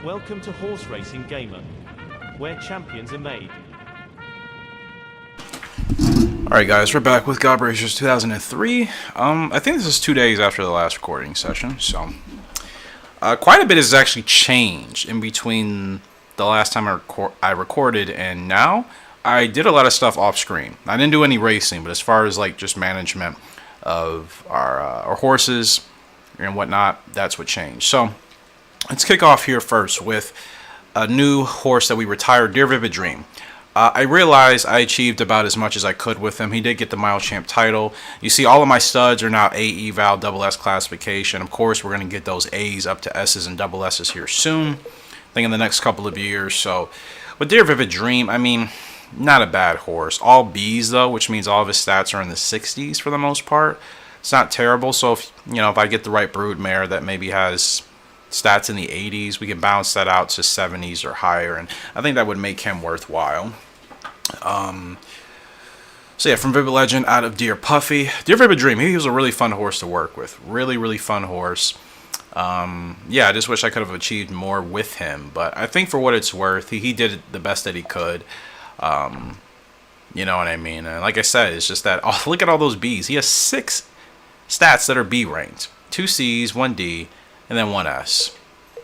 Welcome to Horse Racing Gamer, where champions are made. Alright guys, we're back with Gallop 2003. I think this is 2 days after the last recording session, so quite a bit has actually changed in between the last time I recorded and now. I did a lot of stuff off screen. I didn't do any racing, but as far as like just management of our horses and whatnot, that's what changed. So let's kick off here first with a new horse that we retired, Dear Vivid Dream. I realized I achieved about as much as I could with him. He did get the Mile Champ title. You see all of my studs are now A eval double S classification. Of course, we're going to get those A's up to S's and double S's here soon. I think in the next couple of years. So with Dear Vivid Dream, I mean, not a bad horse. All B's though, which means all of his stats are in the 60s for the most part. It's not terrible. So if I get the right brood mare that maybe has stats in the 80s, we can bounce that out to 70s or higher, and I think that would make him worthwhile. So yeah, from Vivid Legend out of Dear Puffy. Dear Vivid Dream, he was a really fun horse to work with. Really fun horse. Yeah, I just wish I could have achieved more with him, but I think for what it's worth, he did the best that he could. You know what I mean? And like I said, it's just that, oh, look at all those B's. He has 6 stats that are B ranked. 2 C's, 1 D, and then 1 S.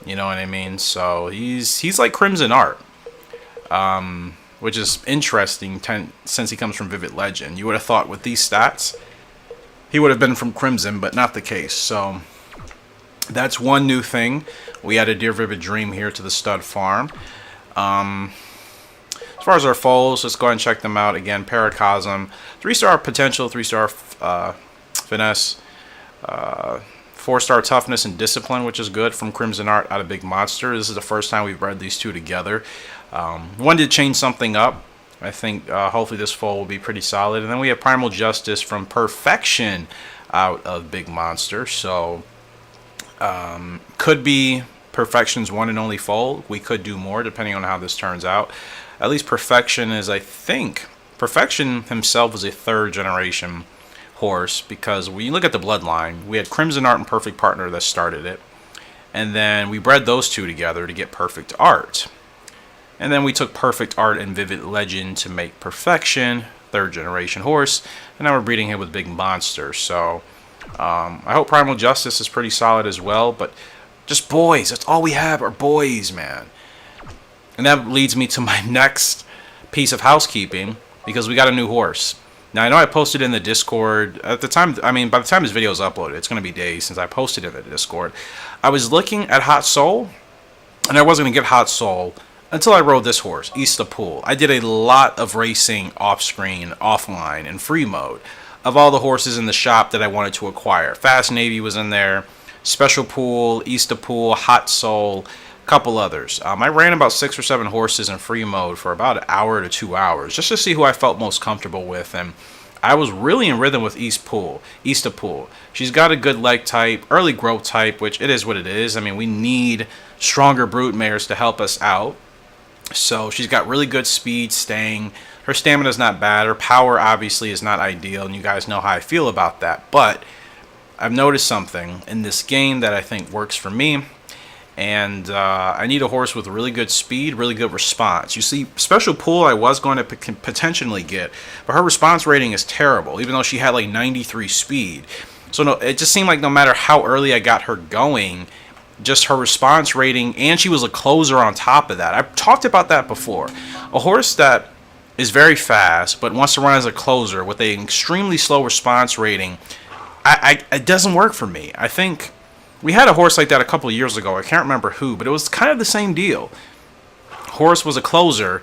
You know what I mean? So he's like Crimson Art. Which is interesting since he comes from Vivid Legend. You would have thought with these stats, he would have been from Crimson, but not the case. So that's one new thing. We added Dear Vivid Dream here to the stud farm. As far as our foals, let's go ahead and check them out. Again, Paracosm, 3-star potential, 3-star finesse, 4-star toughness and discipline, which is good, from Crimson Art out of Big Monster. This is the first time we've bred these two together. One did change something up. I think hopefully this foal will be pretty solid. And then we have Primal Justice from Perfection out of Big Monster. So could be Perfection's one and only foal. We could do more depending on how this turns out. At least Perfection is, I think, Perfection himself was a 3rd generation horse, because when you look at the bloodline, we had Crimson Art and Perfect Partner that started it, and then we bred those two together to get Perfect Art, and then we took Perfect Art and Vivid Legend to make Perfection, 3rd generation horse, and now we're breeding him with Big Monster. So I hope Primal Justice is pretty solid as well, but just boys, that's all we have are boys, man. And that leads me to my next piece of housekeeping, because we got a new horse. Now, I know I posted in the Discord at the time. I mean, by the time this video is uploaded, it's going to be days since I posted in the Discord. I was looking at Hot Soul, and I wasn't going to get Hot Soul until I rode this horse, East of Pool. I did a lot of racing off-screen, offline, and free mode of all the horses in the shop that I wanted to acquire. Fast Navy was in there, Special Pool, East of Pool, Hot Soul, couple others. I ran about 6 or 7 horses in free mode for about an hour to 2 hours just to see who I felt most comfortable with, and I was really in rhythm with East of Pool. She's got a good leg type, early growth type, which it is what it is. I mean, we need stronger brood mares to help us out. So she's got really good speed, staying. Her stamina is not bad. Her power obviously is not ideal, and you guys know how I feel about that. But I've noticed something in this game that I think works for me. And I need a horse with really good speed, really good response. You see, Special Pool I was going to potentially get, but her response rating is terrible, even though she had like 93 speed. So no, it just seemed like no matter how early I got her going, just her response rating, and she was a closer on top of that. I've talked about that before. A horse that is very fast, but wants to run as a closer with an extremely slow response rating, it doesn't work for me. I think we had a horse like that a couple of years ago. I can't remember who, but it was kind of the same deal. Horse was a closer,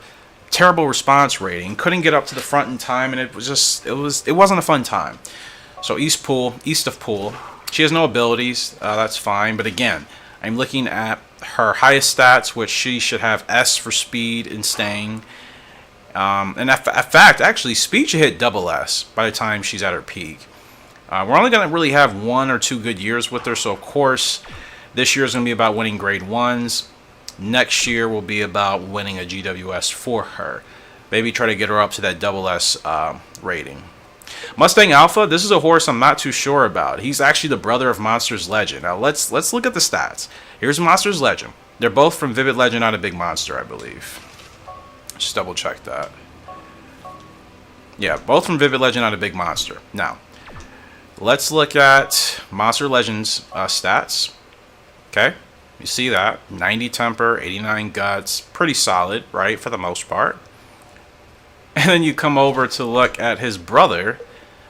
terrible response rating, couldn't get up to the front in time, and it wasn't a fun time. So East of Pool, she has no abilities. That's fine, but again, I'm looking at her highest stats, which she should have S for speed and staying. And in fact, actually, speed should hit double S by the time she's at her peak. We're only going to really have 1 or 2 good years with her, so of course this year is going to be about winning grade 1s. Next year will be about winning a GWS for her. Maybe try to get her up to that double S rating. Mustang Alpha, this is a horse I'm not too sure about. He's actually the brother of Monsters Legend. Now let's look at the stats. Here's Monsters Legend. They're both from Vivid Legend, Not a Big Monster, I believe. Just double check that. Yeah, both from Vivid Legend, Not a Big Monster. Now, let's look at Monster Legends stats. Okay, you see that. 90 temper, 89 guts. Pretty solid, right, for the most part. And then you come over to look at his brother,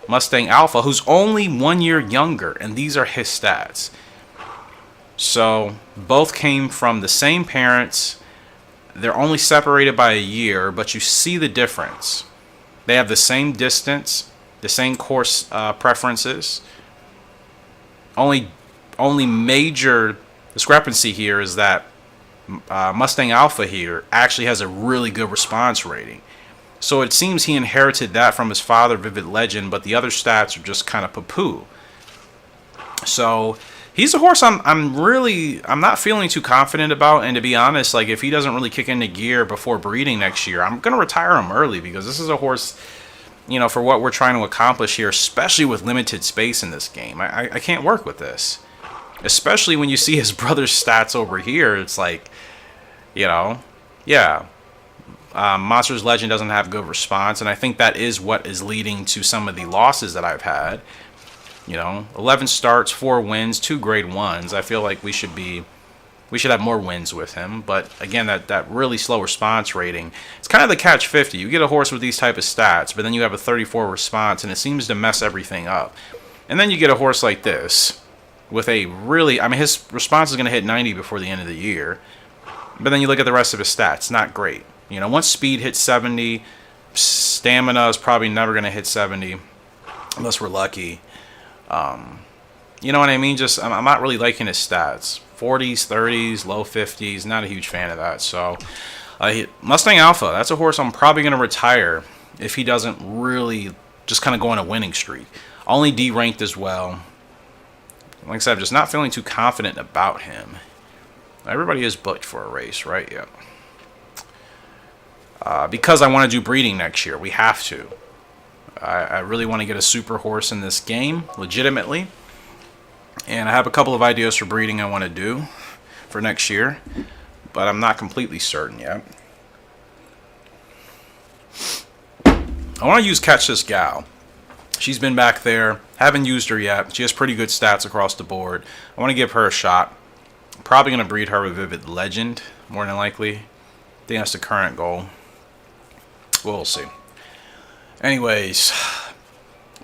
Mustang Alpha, who's only 1 year younger, and these are his stats. So, both came from the same parents. They're only separated by a year, but you see the difference. They have the same distance, the same course preferences. Only major discrepancy here is that Mustang Alpha here actually has a really good response rating. So it seems he inherited that from his father, Vivid Legend, but the other stats are just kind of poo-poo. So he's a horse I'm not feeling too confident about, and to be honest, like if he doesn't really kick into gear before breeding next year, I'm gonna retire him early, because this is a horse, you know, for what we're trying to accomplish here, especially with limited space in this game. I can't work with this, especially when you see his brother's stats over here. It's like, you know, yeah. Monsters Legend doesn't have good response, and I think that is what is leading to some of the losses that I've had. You know, 11 starts, 4 wins, 2 grade 1s. I feel like we should have more wins with him, but again, that really slow response rating, it's kind of the catch 50. You get a horse with these type of stats, but then you have a 34 response, and it seems to mess everything up. And then you get a horse like this with a really, I mean, his response is going to hit 90 before the end of the year, but then you look at the rest of his stats, not great. You know, once speed hits 70, stamina is probably never going to hit 70 unless we're lucky. You know what I mean? Just, I'm not really liking his stats. 40s, 30s, low 50s, not a huge fan of that. So, Mustang Alpha, that's a horse I'm probably going to retire if he doesn't really just kind of go on a winning streak. Only D-ranked as well. Like I said, I'm just not feeling too confident about him. Everybody is booked for a race, right? Yeah. Because I want to do breeding next year. We have to. I really want to get a super horse in this game, legitimately. And I have a couple of ideas for breeding I want to do for next year, but I'm not completely certain yet. I want to use Catch This Gal. She's been back there. Haven't used her yet. She has pretty good stats across the board. I want to give her a shot. I'm probably going to breed her with Vivid Legend, more than likely. I think that's the current goal. We'll see. Anyways,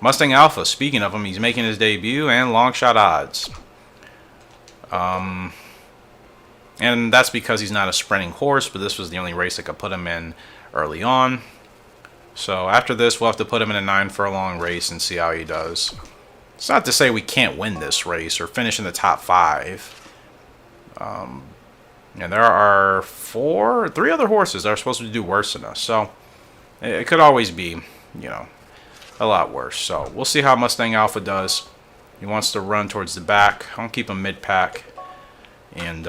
Mustang Alpha, speaking of him, he's making his debut and long shot odds. And that's because he's not a sprinting horse, but this was the only race I could put him in early on. So after this, we'll have to put him in a 9 furlong race and see how he does. It's not to say we can't win this race or finish in the top 5. And there are 3 other horses that are supposed to do worse than us. So it could always be, you know, a lot worse. So we'll see how Mustang Alpha does. He wants to run towards the back. I'll keep him mid-pack. And,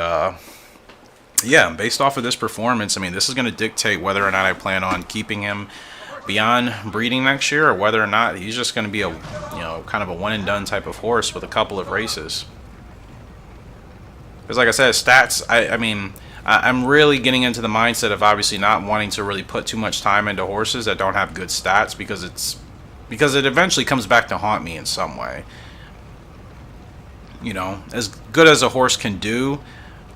yeah, based off of this performance, I mean, this is going to dictate whether or not I plan on keeping him beyond breeding next year, or whether or not he's just going to be a, you know, kind of a one-and-done type of horse with a couple of races. Because like I said, stats, I mean, I'm really getting into the mindset of obviously not wanting to really put too much time into horses that don't have good stats, because it eventually comes back to haunt me in some way. You know, as good as a horse can do,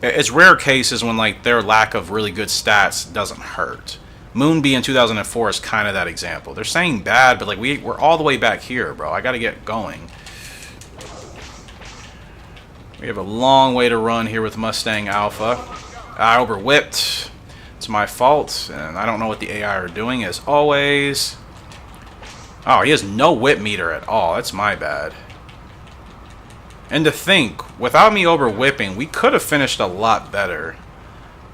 it's rare cases when like their lack of really good stats doesn't hurt. Moonbee in 2004 is kind of that example. They're saying bad, but like we're all the way back here, bro. I got to get going. We have a long way to run here with Mustang Alpha. I overwhipped. It's my fault, and I don't know what the AI are doing as always. Oh, he has no whip meter at all. That's my bad. And to think, without me over whipping, we could have finished a lot better.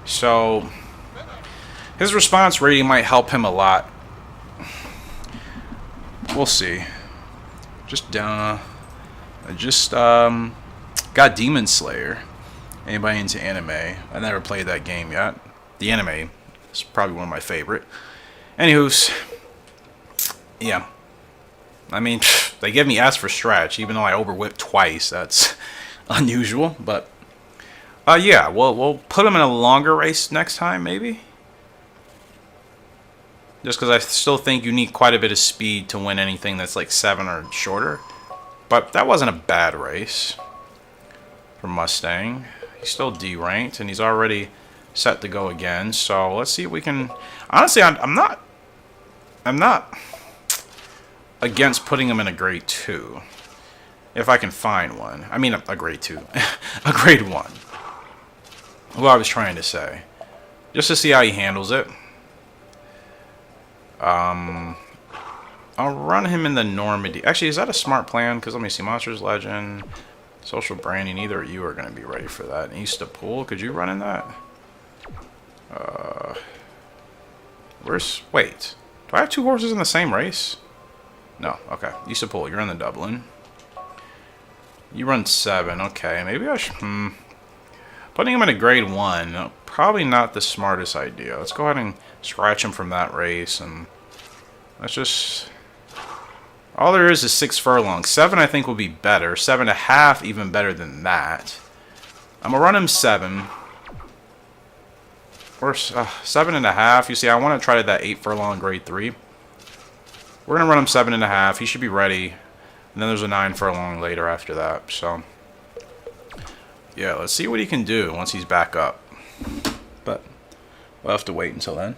So his response rating might help him a lot. We'll see. I just got Demon Slayer. Anybody into anime? I never played that game yet. The anime is probably one of my favorite. Anywho's, yeah. I mean, they give me S for stretch, even though I overwhipped twice. That's unusual, but Yeah, we'll put him in a longer race next time, maybe. Just because I still think you need quite a bit of speed to win anything that's like 7 or shorter. But that wasn't a bad race for Mustang. He's still D ranked and he's already set to go again. So let's see if we can. Honestly, I'm not against putting him in a grade 2 if I can find one. I mean a grade 2, a grade 1. What I was trying to say, just to see how he handles it. I'll run him in the Normandy. Actually, is that a smart plan? Because let me see, Monsters Legend, Social Branding. Neither of you are going to be ready for that. East to Pool, could you run in that? Wait, do I have 2 horses in the same race? No, okay. East to Pool, you're in the Dublin. You run 7, okay. Maybe I should, putting him in a grade 1, probably not the smartest idea. Let's go ahead and scratch him from that race, and let's just... All there is 6 furlongs. 7 I think will be better. 7.5 even better than that. I'm going to run him 7. Or 7.5. You see, I want to try that 8 furlong grade 3. We're going to run him 7.5. He should be ready. And then there's a 9 furlong later after that. So, yeah, let's see what he can do once he's back up. But we'll have to wait until then.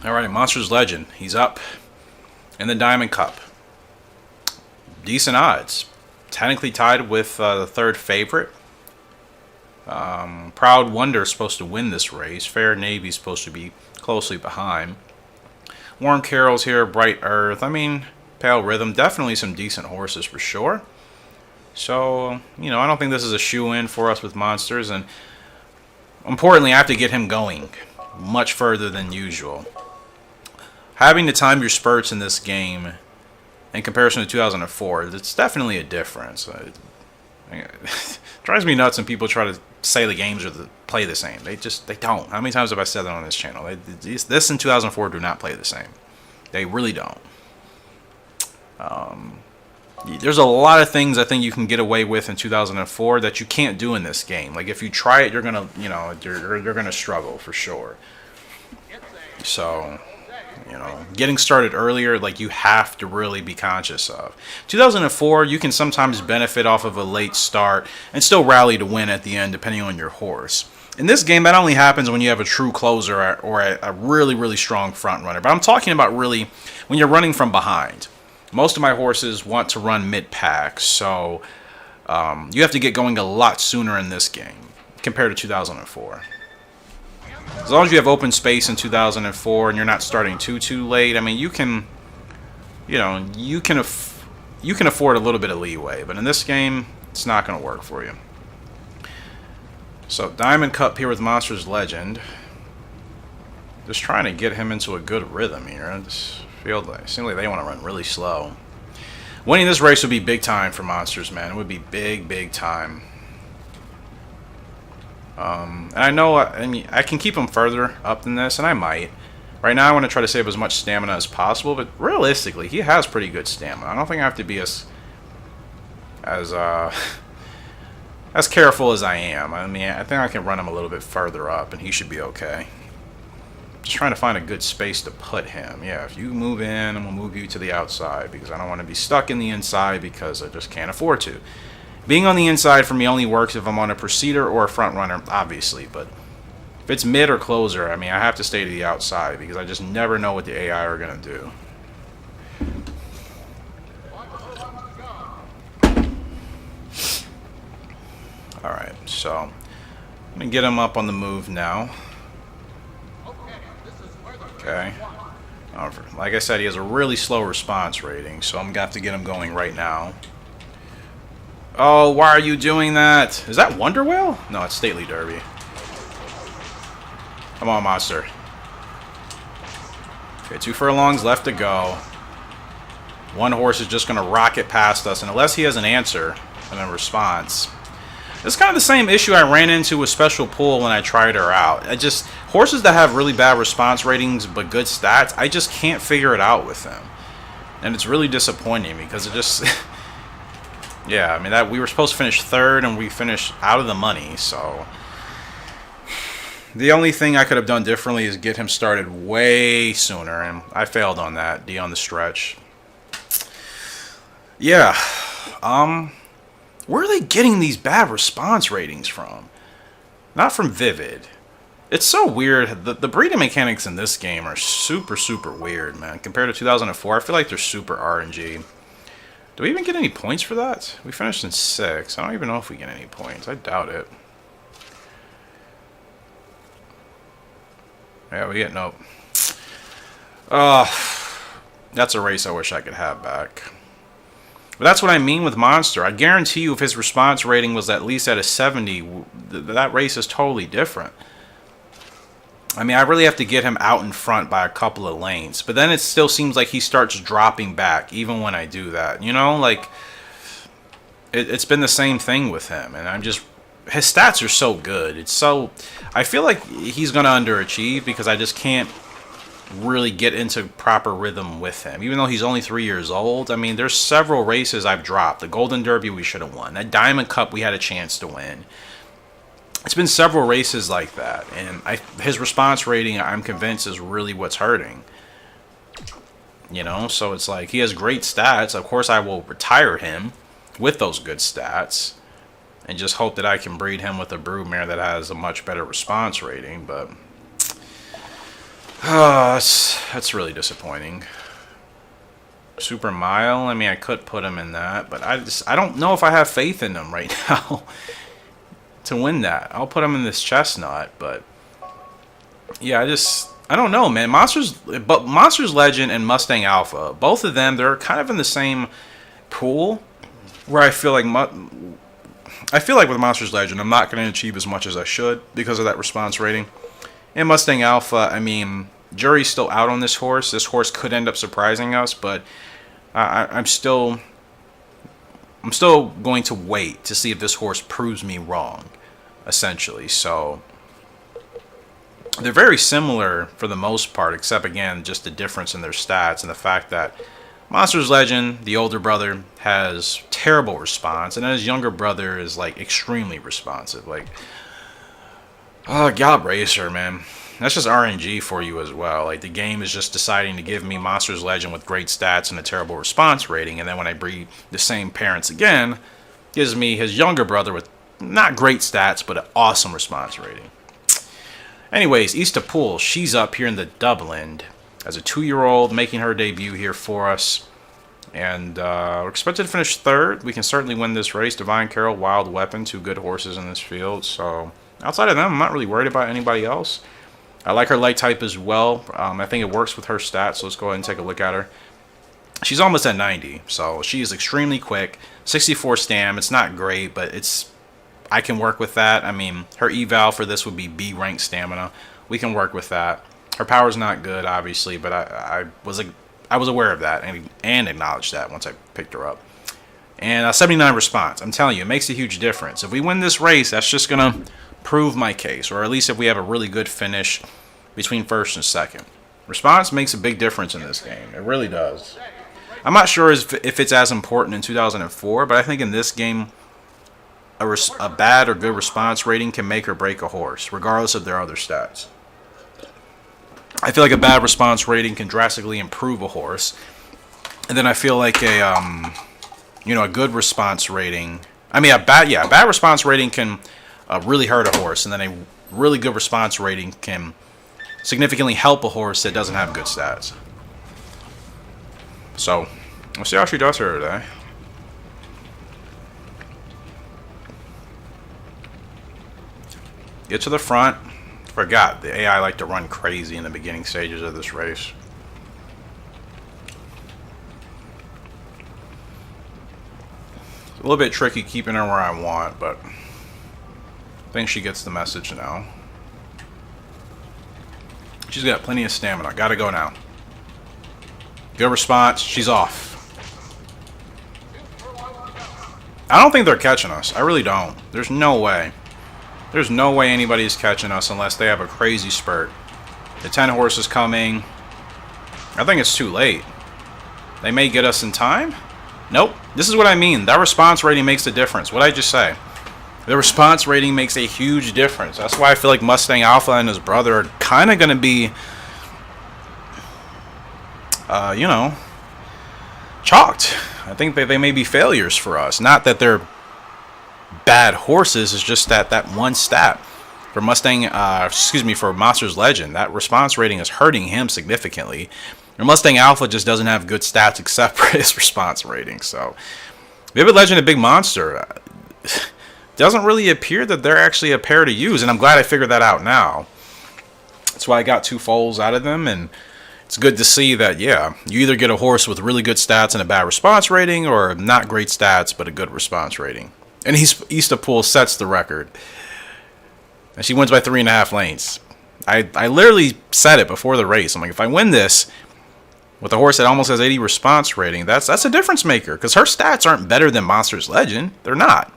Alright, Monsters Legend. He's up in the Diamond Cup. Decent odds. Technically tied with the 3rd favorite. Proud Wonder is supposed to win this race. Fair Navy is supposed to be closely behind. Warm Carol's here. Bright Earth. I mean, Pale Rhythm. Definitely some decent horses for sure. So, you know, I don't think this is a shoe-in for us with Monsters. And importantly, I have to get him going much further than usual. Having to time your spurts in this game in comparison to 2004, it's definitely a difference. It drives me nuts when people try to say the games play the same. They don't. How many times have I said that on this channel? This and 2004 do not play the same. They really don't. There's a lot of things I think you can get away with in 2004 that you can't do in this game. Like if you try it, you're gonna, you know, you're gonna struggle for sure. So, you know, getting started earlier, like you have to really be conscious of. 2004, you can sometimes benefit off of a late start and still rally to win at the end, depending on your horse. In this game, that only happens when you have a true closer or a really, really strong front runner. But I'm talking about really when you're running from behind. Most of my horses want to run mid-pack, so you have to get going a lot sooner in this game compared to 2004. As long as you have open space in 2004 and you're not starting too late, I mean, you can, you know, you can afford a little bit of leeway. But in this game, it's not going to work for you. So Diamond Cup here with Monsters Legend. Just trying to get him into a good rhythm here. I just feel like, seems like they want to run really slow. Winning this race would be big time for Monsters, man. It would be big time. And I know, I mean, I can keep him further up than this, and I might. Right now, I want to try to save as much stamina as possible, but realistically, he has pretty good stamina. I don't think I have to be as careful as I am. I mean, I think I can run him a little bit further up, and he should be okay. Just trying to find a good space to put him. Yeah, if you move in, I'm going to move you to the outside, because I don't want to be stuck in the inside, because I just can't afford to. Being on the inside for me only works if I'm on a preceder or a front runner, obviously, but if it's mid or closer, I mean, I have to stay to the outside because I just never know what the AI are going to do. Alright, so I'm going to get him up on the move now. Okay. Like I said, he has a really slow response rating, so I'm going to have to get him going right now. Oh, why are you doing that? Is that Wonder Whale? No, it's Stately Derby. Come on, Monster. Okay, 2 furlongs left to go. One horse is just going to rocket past us, and unless he has an answer and a response. It's kind of the same issue I ran into with Special Pool when I tried her out. Horses that have really bad response ratings but good stats, I just can't figure it out with them. And it's really disappointing because it just... Yeah, I mean, that we were supposed to finish third, and we finished out of the money, so... The only thing I could have done differently is get him started way sooner, and I failed on that, D on the stretch. Yeah, where are they getting these bad response ratings from? Not from Vivid. It's so weird. The breeding mechanics in this game are super, super weird, man. Compared to 2004, I feel like they're super RNG. Do we even get any points for that? We finished in 6th. I don't even know if we get any points. I doubt it. Yeah, we get nope. That's a race I wish I could have back. But that's what I mean with Monster. I guarantee you if his response rating was at least at a 70, that race is totally different. I mean, I really have to get him out in front by a couple of lanes. But then it still seems like he starts dropping back, even when I do that. You know, like, it's been the same thing with him. And I'm just, his stats are so good. It's so, I feel like he's going to underachieve because I just can't really get into proper rhythm with him. Even though he's only 3 years old, I mean, there's several races I've dropped. The Golden Derby we should have won. That Diamond Cup we had a chance to win. It's been several races like that, and his response rating, I'm convinced, is really what's hurting. You know, so it's like he has great stats. Of course, I will retire him with those good stats and just hope that I can breed him with a broodmare that has a much better response rating, but that's really disappointing. Super Mile, I mean, I could put him in that, but I don't know if I have faith in him right now. To win that. I'll put him in this chestnut, but yeah, I don't know, man. Monsters Legend and Mustang Alpha, both of them, they're kind of in the same pool where I feel like with Monsters Legend, I'm not going to achieve as much as I should because of that response rating. And Mustang Alpha, I mean, jury's still out on this horse. This horse could end up surprising us, but I'm still going to wait to see if this horse proves me wrong, essentially. So they're very similar for the most part, except again, just the difference in their stats and the fact that Monsters Legend, the older brother, has terrible response, and then his younger brother is like extremely responsive. Like, Gallop Racer, man. That's just RNG for you as well. Like, the game is just deciding to give me Monsters Legend with great stats and a terrible response rating, and then when I breed the same parents again, gives me his younger brother with not great stats, but an awesome response rating. Anyways, East of Pool, she's up here in the Dublin as a 2-year-old, making her debut here for us. And we're expected to finish 3rd. We can certainly win this race. Divine Carol, Wild Weapon, 2 good horses in this field. So outside of them, I'm not really worried about anybody else. I like her light type as well. I think it works with her stats, so let's go ahead and take a look at her. She's almost at 90, so she is extremely quick. 64 stam, it's not great, but I can work with that. I mean, her eval for this would be B rank stamina. We can work with that. Her power's not good, obviously, but I was aware of that and acknowledged that once I picked her up. And 79 response. I'm telling you, it makes a huge difference. If we win this race, that's just going to prove my case, or at least if we have a really good finish between 1st and 2nd. Response makes a big difference in this game. It really does. I'm not sure if it's as important in 2004, but I think in this game, a bad or good response rating can make or break a horse, regardless of their other stats. I feel like a bad response rating can drastically improve a horse, and then I feel like a good response rating. I mean, a bad response rating can really hurt a horse, and then a really good response rating can significantly help a horse that doesn't have good stats. So, we'll see how she does here today. Get to the front. Forgot, the AI like to run crazy in the beginning stages of this race. It's a little bit tricky keeping her where I want, but I think she gets the message now. She's got plenty of stamina. Gotta go now. Good response. She's off. I don't think they're catching us. I really don't. There's no way. There's no way anybody's catching us unless they have a crazy spurt. The 10 horse is coming. I think it's too late. They may get us in time. Nope. This is what I mean. That response rating makes a difference. What did I just say? The response rating makes a huge difference. That's why I feel like Mustang Alpha and his brother are kind of going to be, you know, chalked. I think they may be failures for us. Not that they're bad horses. It's just that one stat for Mustang, for Monsters Legend, that response rating is hurting him significantly. And Mustang Alpha just doesn't have good stats except for his response rating. So, Vivid Legend and Big Monster doesn't really appear that they're actually a pair to use, and I'm glad I figured that out now. That's why I got 2 foals out of them, and it's good to see that, yeah, you either get a horse with really good stats and a bad response rating, or not great stats but a good response rating. And Eastapool sets the record. And she wins by 3.5 lengths. I literally said it before the race. I'm like, if I win this with a horse that almost has 80 response rating, that's a difference maker. Because her stats aren't better than Monsters Legend. They're not.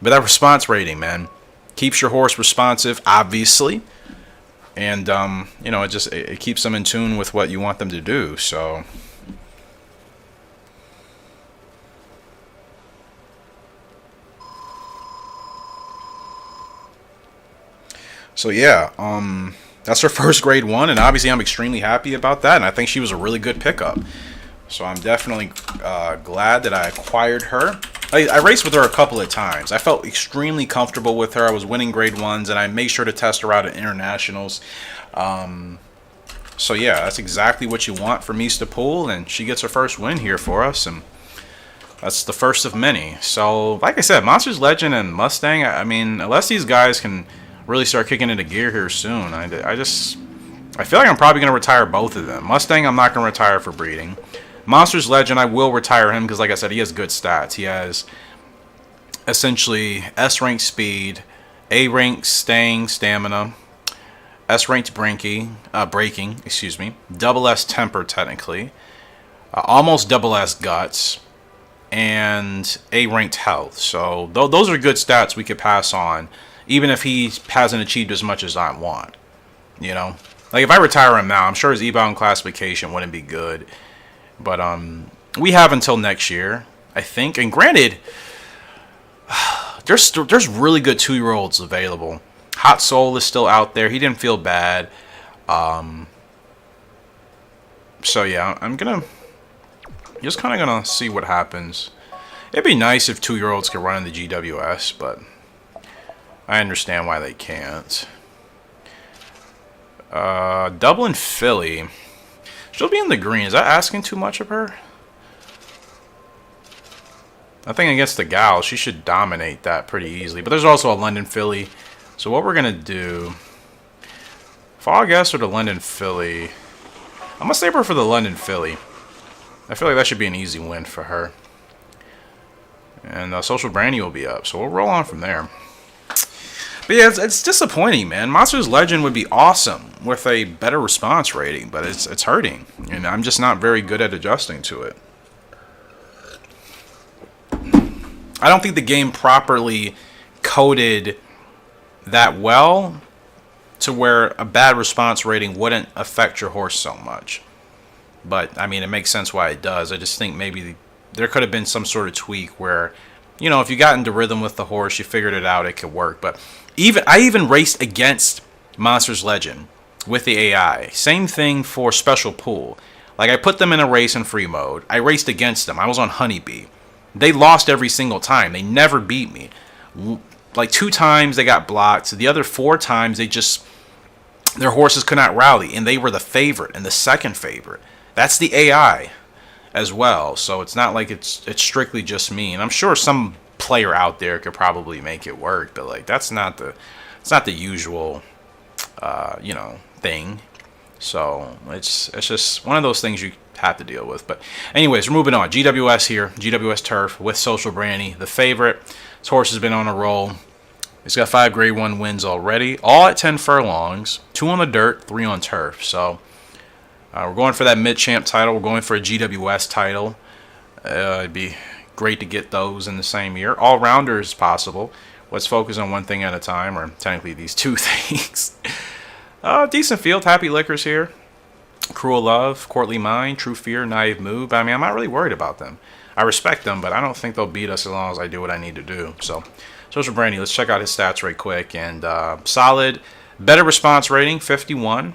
But that response rating, man, keeps your horse responsive, obviously. And, you know, it keeps them in tune with what you want them to do. So yeah, that's her first grade 1, and obviously I'm extremely happy about that, and I think she was a really good pickup. So I'm definitely glad that I acquired her. I raced with her a couple of times. I felt extremely comfortable with her. I was winning grade 1s, and I made sure to test her out at internationals. So yeah, that's exactly what you want from Eastapool, and she gets her first win here for us, and that's the first of many. So, like I said, Monsters Legend and Mustang, I mean, unless these guys can really start kicking into gear here soon, I feel like I'm probably going to retire both of them. Mustang, I'm not going to retire for breeding. Monsters Legend, I will retire him because, like I said, he has good stats. He has essentially S-ranked speed, A-ranked staying stamina, S-ranked breaking, double S temper technically, almost double S guts, and A-ranked health. So those are good stats we could pass on, even if he hasn't achieved as much as I want. You know, like if I retire him now, I'm sure his E-bound classification wouldn't be good. But we have until next year, I think. And granted, there's really good 2-year-olds available. Hot Soul is still out there. He didn't feel bad. So yeah, I'm just kind of gonna see what happens. It'd be nice if 2-year-olds could run in the GWS, but I understand why they can't. Dublin Philly. She'll be in the green. Is that asking too much of her? I think against the Gal, she should dominate that pretty easily. But there's also a London Filly. So what we're going to do... Fog S or the London Filly? I'm going to save her for the London Filly. I feel like that should be an easy win for her. And Social Brandy will be up. So we'll roll on from there. But yeah, it's disappointing, man. Monsters Legend would be awesome with a better response rating, but it's hurting, and I'm just not very good at adjusting to it. I don't think the game properly coded that well to where a bad response rating wouldn't affect your horse so much. But, I mean, it makes sense why it does. I just think maybe there could have been some sort of tweak where, you know, if you got into rhythm with the horse, you figured it out, it could work. But I even raced against Monsters Legend with the AI. Same thing for Special Pool. Like, I put them in a race in free mode. I raced against them. I was on Honeybee. They lost every single time. They never beat me. Like 2 times they got blocked. The other 4 times their horses could not rally, and they were the favorite and the second favorite. That's the AI as well. So it's not like it's strictly just me. And I'm sure some player out there could probably make it work, but like it's not the usual you know, thing. So it's just one of those things you have to deal with. But anyways, we're moving on. GWS here, GWS Turf with Social Brandy, the favorite. This horse has been on a roll. He's got 5 grade 1 wins already, all at 10 furlongs, 2 on the dirt, 3 on turf. So we're going for that mid-champ title. We're going for a GWS title. It'd be great to get those in the same year. All-rounder is possible. Let's focus on one thing at a time, or technically these 2 things. Decent field. Happy Liquors here. Cruel Love, Courtly Mind, True Fear, Naive Move. I mean, I'm not really worried about them. I respect them, but I don't think they'll beat us as long as I do what I need to do. So, Social Brandy, let's check out his stats right quick. And solid, better response rating, 51.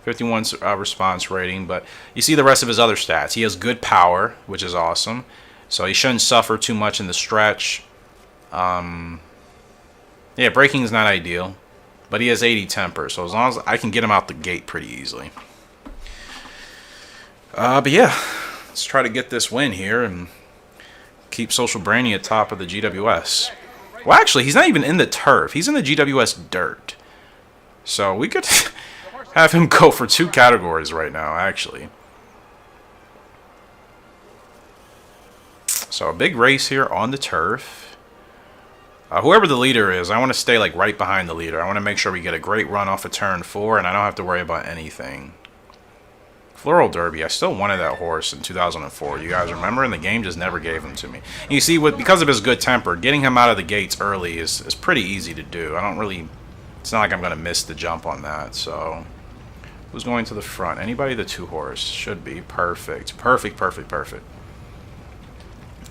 51 response rating, but you see the rest of his other stats. He has good power, which is awesome. So he shouldn't suffer too much in the stretch. Yeah, braking is not ideal, but he has 80 temper, so as long as I can get him out the gate pretty easily. But yeah, let's try to get this win here and keep Social Brandy at top of the GWS. Well, actually, he's not even in the turf. He's in the GWS dirt. So we could have him go for 2 categories right now, actually. So a big race here on the turf. Whoever the leader is, I want to stay like right behind the leader. I want to make sure we get a great run off of turn 4, and I don't have to worry about anything. Floral Derby, I still wanted that horse in 2004. You guys remember? And the game just never gave him to me. And you see, because of his good temper, getting him out of the gates early is pretty easy to do. I don't really... It's not like I'm going to miss the jump on that, so... Who's going to the front? Anybody the 2 horse. Should be. Perfect. Perfect, perfect, perfect.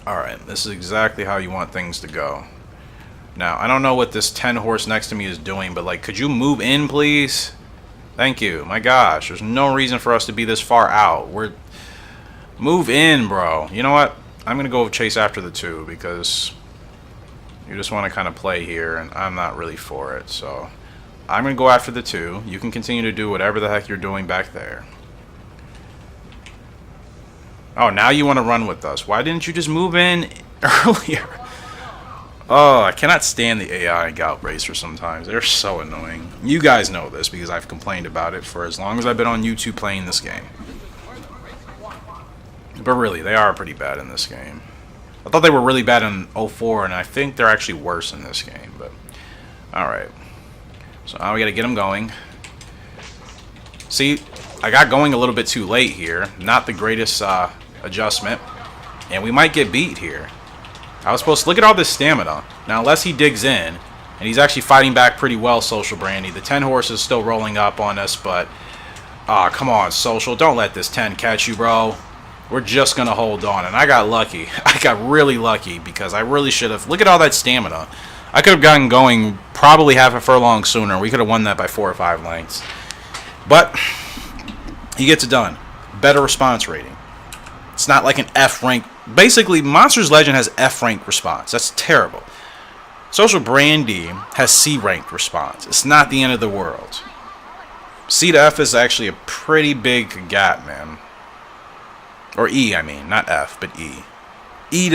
Alright, this is exactly how you want things to go. Now, I don't know what this 10 horse next to me is doing, but like, could you move in, please? Thank you. My gosh, there's no reason for us to be this far out. Move in, bro. You know what? I'm going to go chase after the 2 because you just want to kind of play here, and I'm not really for it, so... I'm going to go after the 2. You can continue to do whatever the heck you're doing back there. Oh, now you want to run with us. Why didn't you just move in earlier? Oh, I cannot stand the AI Gallop Racer sometimes. They're so annoying. You guys know this because I've complained about it for as long as I've been on YouTube playing this game. But really, they are pretty bad in this game. I thought they were really bad in 04, and I think they're actually worse in this game. But alright. So now we got to get them going. See, I got going a little bit too late here. Not the greatest adjustment. And we might get beat here. I was supposed to look at all this stamina. Now, unless he digs in, and he's actually fighting back pretty well, Social Brandy. The 10 horse is still rolling up on us, but... come on, Social. Don't let this 10 catch you, bro. We're just going to hold on. And I got lucky. I got really lucky because I really should have... Look at all that stamina. I could have gotten going probably half a furlong sooner. We could have won that by 4 or 5 lengths. But he gets it done. Better response rating. It's not like an F rank. Basically, Monsters Legend has F rank response. That's terrible. Social Brandy has C rank response. It's not the end of the world. C to F is actually a pretty big gap, man. Or E, I mean. Not F, but E. E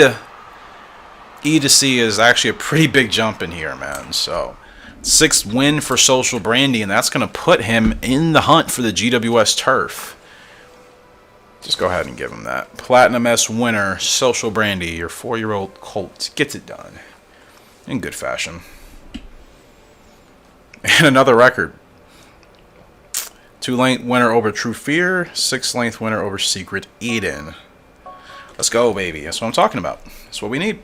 to C is actually a pretty big jump in here, man. So, 6th win for Social Brandy, and that's going to put him in the hunt for the GWS Turf. Just go ahead and give him that. Platinum S winner, Social Brandy, your 4-year-old colt, gets it done. In good fashion. And another record. 2-length winner over True Fear, 6-length winner over Secret Eden. Let's go, baby. That's what I'm talking about. That's what we need.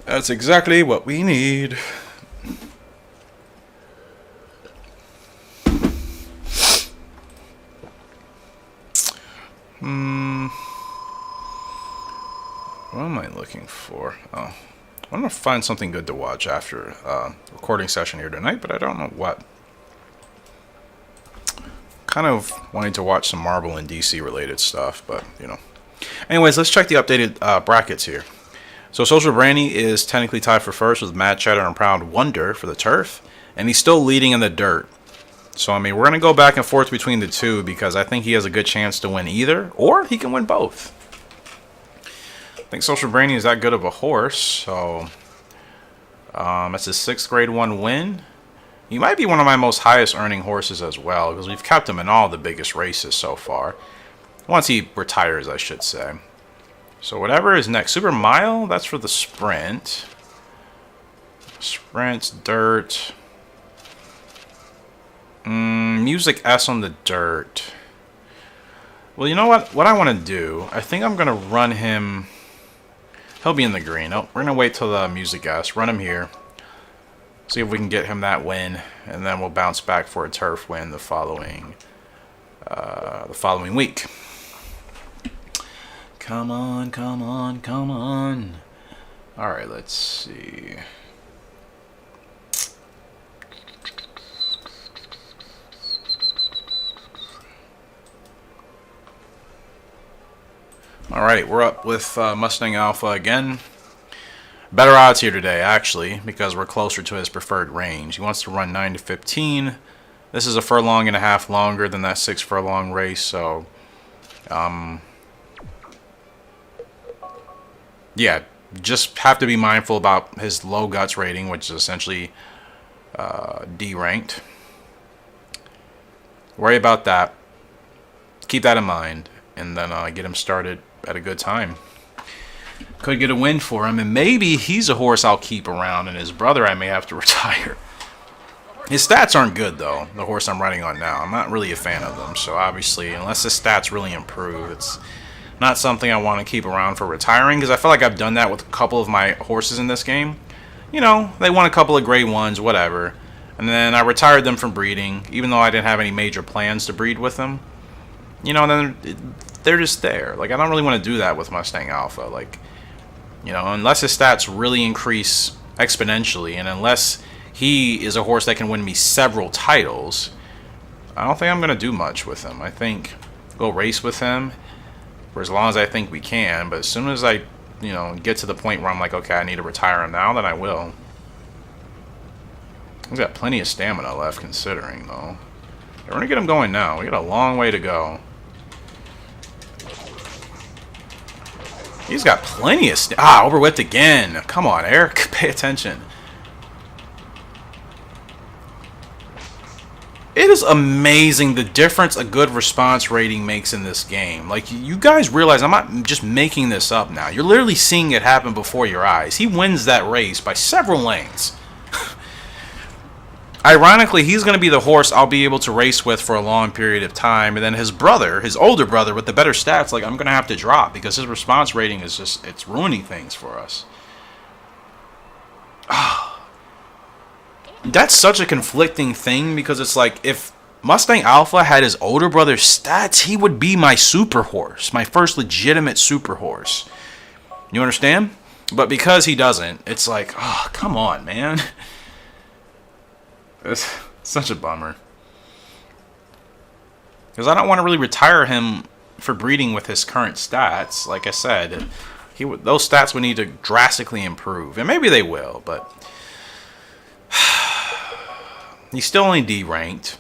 That's exactly what we need. What am I looking for? Oh, I want to find something good to watch after recording session here tonight, but I don't know what. Kind of wanting to watch some Marvel and DC related stuff, but you know. Anyways, let's check the updated brackets here. So Social Brandy is technically tied for first with Mad Cheddar and Proud Wonder for the turf, and he's still leading in the dirt. So, I mean, we're going to go back and forth between the 2 because I think he has a good chance to win either, or he can win both. I think Social Brandy is that good of a horse, so it's his 6th grade 1 win. He might be one of my most highest earning horses as well because we've kept him in all the biggest races so far. Once he retires, I should say. So whatever is next. Super Mile, that's for the sprint. Sprint, dirt... Music S on the dirt. Well, you know what? What I want to do, I think I'm going to run him... He'll be in the green. Oh, we're going to wait till the Music S. Run him here. See if we can get him that win. And then we'll bounce back for a turf win the following week. Come on, come on, come on. Alright, let's see. Alright, we're up with Mustang Alpha again. Better odds here today, actually, because we're closer to his preferred range. He wants to run 9 to 15. This is a furlong and a half longer than that 6 furlong race, so... yeah, just have to be mindful about his low guts rating, which is essentially D ranked. Worry about that. Keep that in mind, and then get him started at a good time. Could get a win for him, and maybe he's a horse I'll keep around, and his brother I may have to retire. His stats aren't good, though, the horse I'm riding on now. I'm not really a fan of them, so obviously, unless his stats really improve, it's not something I want to keep around for retiring, because I feel like I've done that with a couple of my horses in this game. You know, they won a couple of grade ones, whatever, and then I retired them from breeding, even though I didn't have any major plans to breed with them. You know, and then they're just there. Like, I don't really want to do that with Mustang Alpha. Like, you know, unless his stats really increase exponentially, and unless he is a horse that can win me several titles, I don't think I'm going to do much with him. I think go race with him for as long as I think we can, but as soon as I, you know, get to the point where I'm like, okay, I need to retire him now, then I will. He's got plenty of stamina left, considering, though. We're going to get him going now. We got a long way to go. He's got plenty of overwhipped again. Come on, Eric. Pay attention. It is amazing the difference a good response rating makes in this game. Like, you guys realize I'm not just making this up now. You're literally seeing it happen before your eyes. He wins that race by several lengths. Ironically, he's going to be the horse I'll be able to race with for a long period of time. And then his brother, his older brother with the better stats, like, I'm going to have to drop because his response rating is just, it's ruining things for us. That's such a conflicting thing because it's like, if Mustang Alpha had his older brother's stats, he would be my super horse, my first legitimate super horse. You understand? But because he doesn't, it's like, oh, come on, man. It's such a bummer. Because I don't want to really retire him for breeding with his current stats. Like I said, those stats would need to drastically improve. And maybe they will, but he's still only D ranked.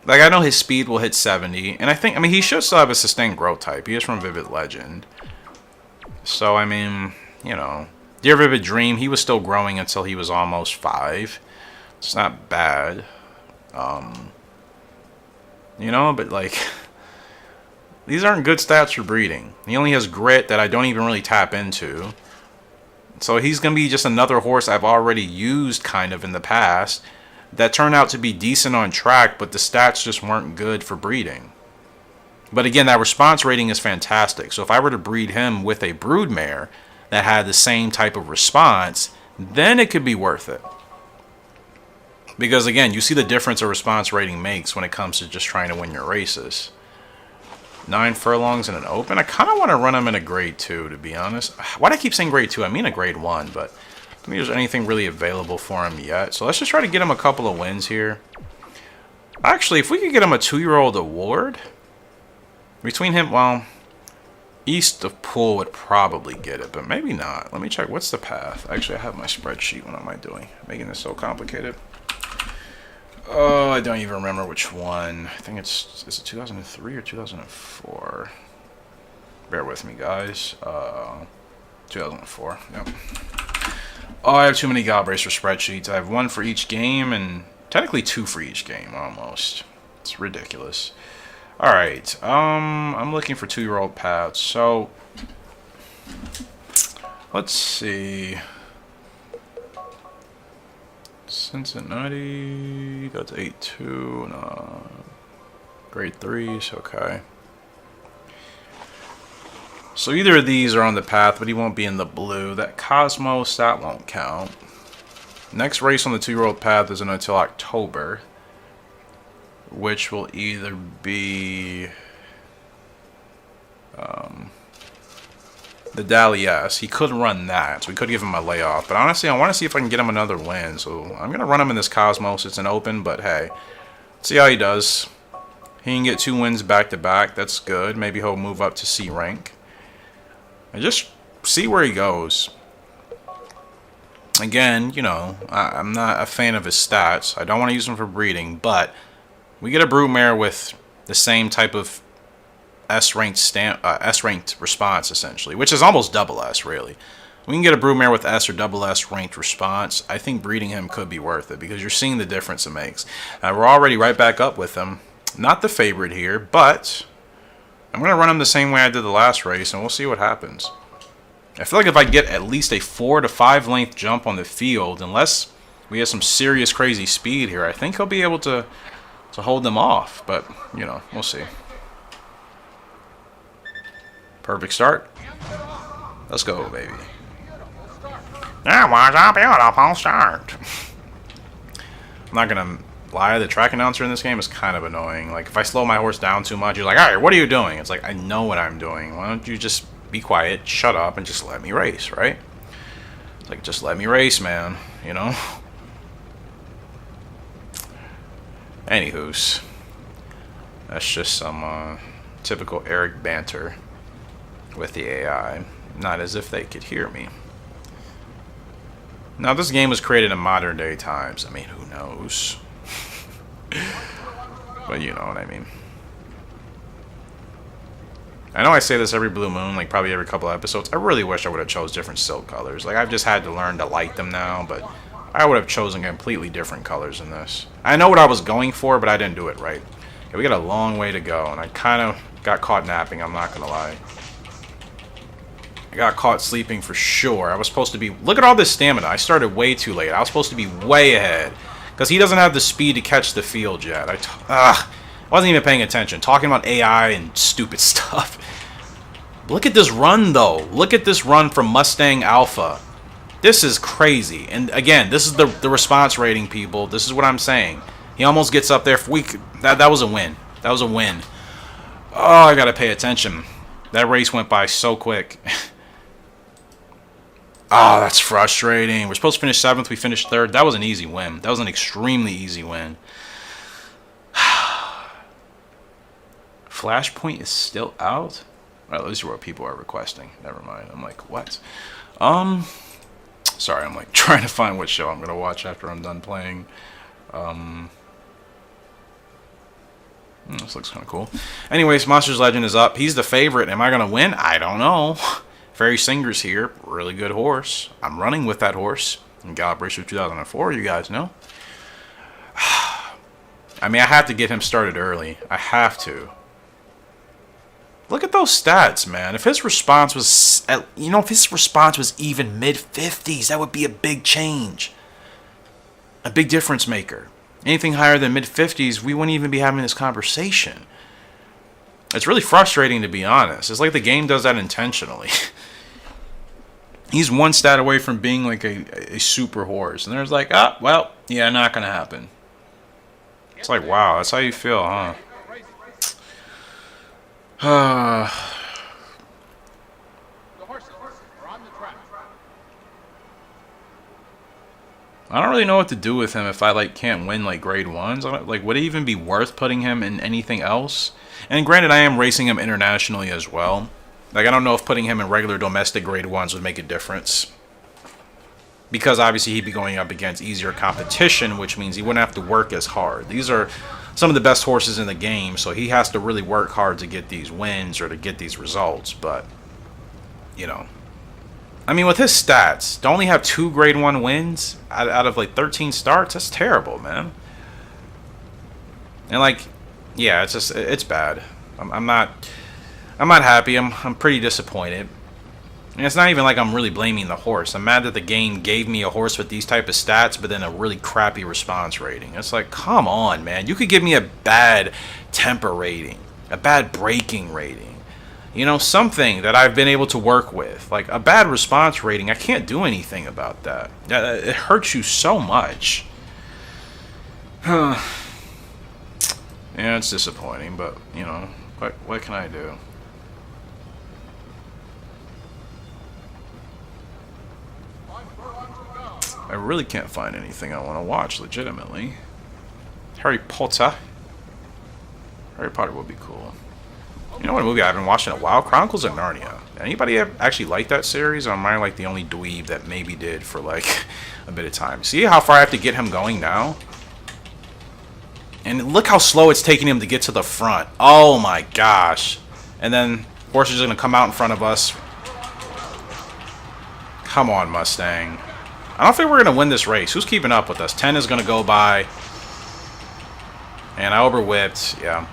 Like, I know his speed will hit 70. And I mean, he should still have a sustained growth type. He is from Vivid Legend. So, I mean, you know, Dear Vivid Dream, he was still growing until he was almost 5. It's not bad. You know, but like, these aren't good stats for breeding. He only has grit that I don't even really tap into. So he's going to be just another horse I've already used kind of in the past that turned out to be decent on track, but the stats just weren't good for breeding. But again, that response rating is fantastic. So if I were to breed him with a broodmare that had the same type of response, then it could be worth it. Because again, you see the difference a response rating makes when it comes to just trying to win your races. 9 furlongs in an open. I kind of want to run him in a grade 2, to be honest. Why do I keep saying grade 2? I mean a grade 1, but I don't think there's anything really available for him yet. So let's just try to get him a couple of wins here. Actually, if we could get him a 2-year-old award, between him, well, East of Pool would probably get it, but maybe not. Let me check. What's the path? Actually, I have my spreadsheet. What am I doing? Making this so complicated. Oh, I don't even remember which one. I think is it 2003 or 2004? Bear with me, guys. 2004. Yep. Oh, I have too many Gallop Racer spreadsheets. I have one for each game and technically 2 for each game, almost. It's ridiculous. All right. I'm looking for 2-year-old paths. So let's see. Cincinnati, that's 8-2, no, grade 3s, okay. So either of these are on the path, but he won't be in the blue. That Cosmos, that won't count. Next race on the 2-year-old path isn't until October, which will either be The Dally, yes. He could run that, so we could give him a layoff. But honestly, I want to see if I can get him another win. So I'm going to run him in this Cosmos. It's an open, but hey. See how he does. He can get 2 wins back-to-back. That's good. Maybe he'll move up to C rank. And just see where he goes. Again, you know, I'm not a fan of his stats. I don't want to use him for breeding, but we get a Broodmare with the same type of S-ranked response, essentially, which is almost double S, really. We can get a Broodmare with S or double S ranked response. I think breeding him could be worth it because you're seeing the difference it makes. We're already right back up with him. Not the favorite here, but I'm going to run him the same way I did the last race, and we'll see what happens. I feel like if I get at least a 4 to 5 length jump on the field, unless we have some serious crazy speed here, I think he'll be able to hold them off. But, you know, we'll see. Perfect start. Let's go, baby. That was a beautiful start. I'm not going to lie. The track announcer in this game is kind of annoying. Like, if I slow my horse down too much, you're like, all right, what are you doing? It's like, I know what I'm doing. Why don't you just be quiet, shut up, and just let me race, right? It's like, just let me race, man, you know? Anywho's. That's just some typical Eric banter with the AI. Not as if they could hear me. Now, this game was created in modern day times. I mean, who knows? But you know what I mean. I know I say this every blue moon, like probably every couple of episodes. I really wish I would have chose different silk colors. Like, I've just had to learn to like them now, but I would have chosen completely different colors in this. I know what I was going for, but I didn't do it right. Okay, we got a long way to go, and I kind of got caught napping, I'm not going to lie. I got caught sleeping for sure. I was supposed to be... Look at all this stamina. I started way too late. I was supposed to be way ahead. Because he doesn't have the speed to catch the field yet. I wasn't even paying attention. Talking about AI and stupid stuff. Look at this run, though. Look at this run from Mustang Alpha. This is crazy. And again, this is the response rating, people. This is what I'm saying. He almost gets up there. That was a win. That was a win. Oh, I got to pay attention. That race went by so quick. Oh, that's frustrating. We're supposed to finish 7th. We finished 3rd. That was an easy win. That was an extremely easy win. Flashpoint is still out? Well, these are what people are requesting. Never mind. I'm like, what? Sorry, I'm like trying to find what show I'm going to watch after I'm done playing. This looks kind of cool. Anyways, Monsters Legend is up. He's the favorite. Am I going to win? I don't know. Fairy Singer's here. Really good horse. I'm running with that horse in Gallop Racer 2004, you guys know. I mean, I have to get him started early. I have to. Look at those stats, man. If his response was, if his response was even mid-50s, that would be a big change. A big difference maker. Anything higher than mid-50s, we wouldn't even be having this conversation. It's really frustrating, to be honest. It's like the game does that intentionally. He's one stat away from being like a super horse. And there's like, ah, well, yeah, not going to happen. It's like, wow, that's how you feel, huh? I don't really know what to do with him if I like can't win like grade 1s. Like, would it even be worth putting him in anything else? And granted, I am racing him internationally as well. Like, I don't know if putting him in regular domestic grade 1s would make a difference. Because obviously he'd be going up against easier competition, which means he wouldn't have to work as hard. These are some of the best horses in the game, so he has to really work hard to get these wins or to get these results. But, you know, I mean, with his stats, to only have 2 grade 1 wins out of like 13 starts, that's terrible, man. And like, yeah, it's bad. I'm not happy. I'm pretty disappointed. And it's not even like I'm really blaming the horse. I'm mad that the game gave me a horse with these type of stats, but then a really crappy response rating. It's like, come on, man. You could give me a bad temper rating, a bad braking rating. You know, something that I've been able to work with. Like, a bad response rating, I can't do anything about that. It hurts you so much. Yeah, it's disappointing, but, you know, what can I do? I really can't find anything I want to watch legitimately. Harry Potter. Harry Potter would be cool. You know what movie I've been watching a while? Chronicles of Narnia. Anybody actually like that series? Or am I like the only dweeb that maybe did for like a bit of time? See how far I have to get him going now? And look how slow it's taking him to get to the front. Oh my gosh. And then horse is going to come out in front of us. Come on, Mustang. I don't think we're going to win this race. Who's keeping up with us? 10 is going to go by. And I overwhipped. Yeah.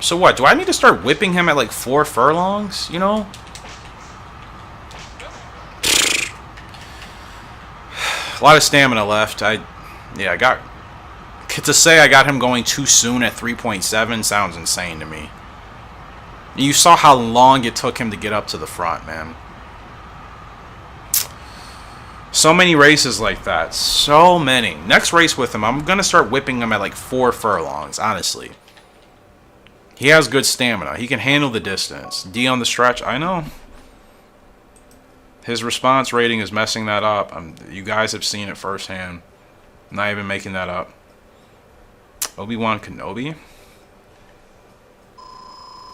So what? Do I need to start whipping him at like 4 furlongs? You know? A lot of stamina left. To say I got him going too soon at 3.7 sounds insane to me. You saw how long it took him to get up to the front, man. So many races like that. So many. Next race with him, I'm going to start whipping him at like 4 furlongs, honestly. He has good stamina. He can handle the distance. D on the stretch, I know. His response rating is messing that up. You guys have seen it firsthand. I'm not even making that up. Obi-Wan Kenobi?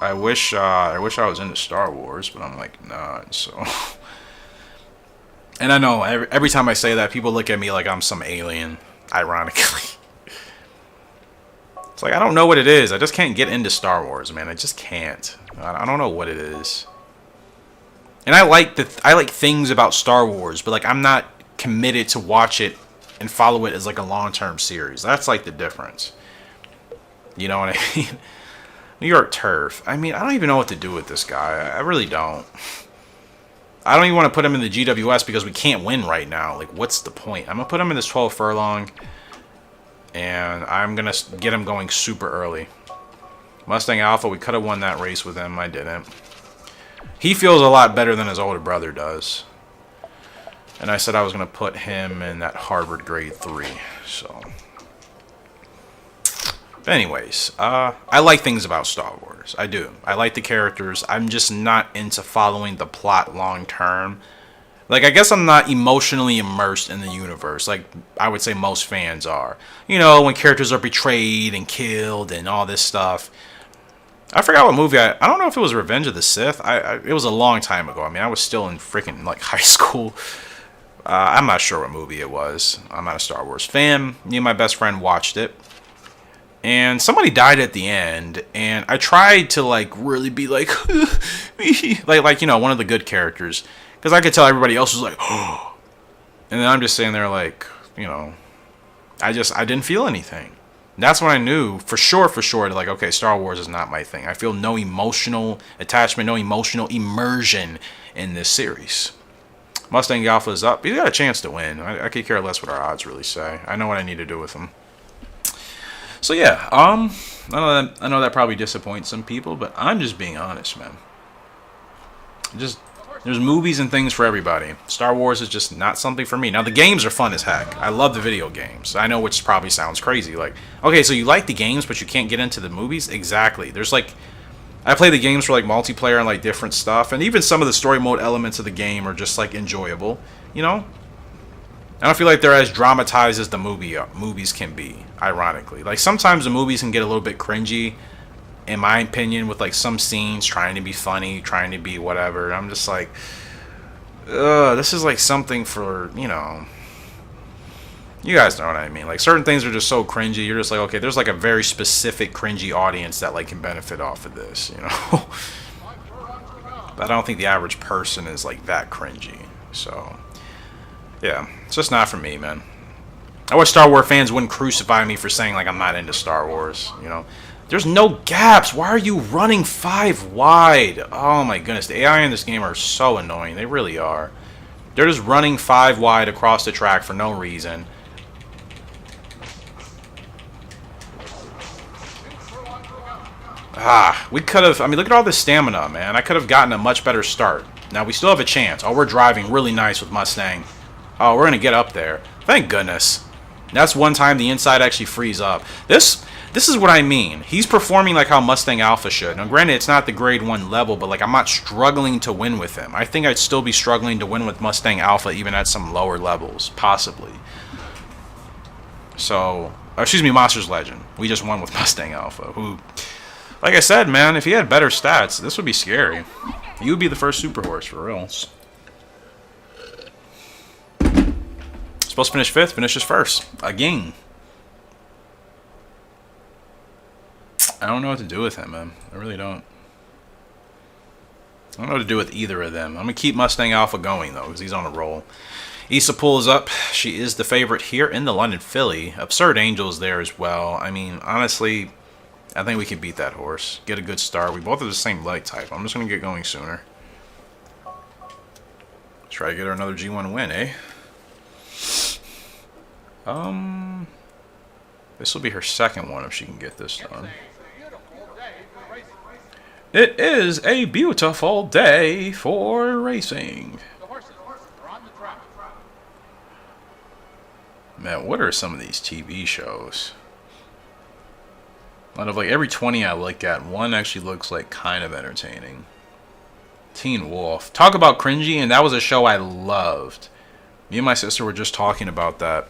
I wish I was into Star Wars, but I'm like, nah, so... And I know, every time I say that, people look at me like I'm some alien, ironically. It's like, I don't know what it is. I just can't get into Star Wars, man. I just can't. I don't know what it is. And I like things about Star Wars, but like I'm not committed to watch it and follow it as like a long-term series. That's like the difference. You know what I mean? New York Turf. I mean, I don't even know what to do with this guy. I really don't. I don't even want to put him in the GWS because we can't win right now. Like, what's the point? I'm going to put him in this 12 furlong. And I'm going to get him going super early. Mustang Alpha, we could have won that race with him. I didn't. He feels a lot better than his older brother does. And I said I was going to put him in that Harvard grade 3. So... But anyways, I like things about Star Wars. I do. I like the characters. I'm just not into following the plot long term. Like, I guess I'm not emotionally immersed in the universe like I would say most fans are. You know, when characters are betrayed and killed and all this stuff. I forgot what movie I don't know if it was Revenge of the Sith. It was a long time ago. I mean, I was still in freaking like high school. I'm not sure what movie it was. I'm not a Star Wars fan. Me and my best friend watched it. And somebody died at the end, and I tried to like really be like, like you know, one of the good characters, because I could tell everybody else was like, oh, and then I'm just sitting there like, you know, I didn't feel anything. And that's when I knew for sure that like, okay, Star Wars is not my thing. I feel no emotional attachment, no emotional immersion in this series. Mustang Alpha is up. He's got a chance to win. I could care less what our odds really say. I know what I need to do with him. So yeah, I know that probably disappoints some people, but I'm just being honest, man. There's movies and things for everybody. Star Wars is just not something for me. Now the games are fun as heck. I love the video games. I know, which probably sounds crazy. Like, okay, so you like the games, but you can't get into the movies? Exactly. There's like, I play the games for like multiplayer and like different stuff, and even some of the story mode elements of the game are just like enjoyable. You know. I don't feel like they're as dramatized as the movies can be, ironically. Like, sometimes the movies can get a little bit cringy, in my opinion, with, like, some scenes trying to be funny, trying to be whatever. And I'm just like, this is, like, something for, you know... You guys know what I mean. Like, certain things are just so cringy, you're just like, okay, there's, like, a very specific cringy audience that, like, can benefit off of this, you know? But I don't think the average person is, like, that cringy, so... Yeah, it's just not for me, man. I wish Star Wars fans wouldn't crucify me for saying, like, I'm not into Star Wars, you know. There's no gaps. Why are you running 5 wide? Oh, my goodness. The AI in this game are so annoying. They really are. They're just running 5 wide across the track for no reason. We could have... I mean, look at all this stamina, man. I could have gotten a much better start. Now, we still have a chance. Oh, we're driving really nice with Mustang. Oh, we're going to get up there. Thank goodness. That's one time the inside actually frees up. This this is what I mean. He's performing like how Mustang Alpha should. Now, granted, it's not the grade 1 level, but like I'm not struggling to win with him. I think I'd still be struggling to win with Mustang Alpha even at some lower levels, possibly. So, excuse me, Monsters Legend. We just won with Mustang Alpha, who, like I said, man, if he had better stats, this would be scary. He would be the first super horse for reals. Supposed to finish 5th, finishes 1st. Again. I don't know what to do with him, man. I really don't. I don't know what to do with either of them. I'm going to keep Mustang Alpha going, though, because he's on a roll. Issa pulls up. She is the favorite here in the London Filly. Absurd Angel's there as well. I mean, honestly, I think we can beat that horse. Get a good start. We both have the same leg type. I'm just going to get going sooner. Try to get her another G1 win, eh? This will be her second one if she can get this done. It is a beautiful day for racing. Man, what are some of these TV shows? Out of like every 20 I look at, one actually looks like kind of entertaining. Teen Wolf. Talk about cringy, and that was a show I loved. Me and my sister were just talking about that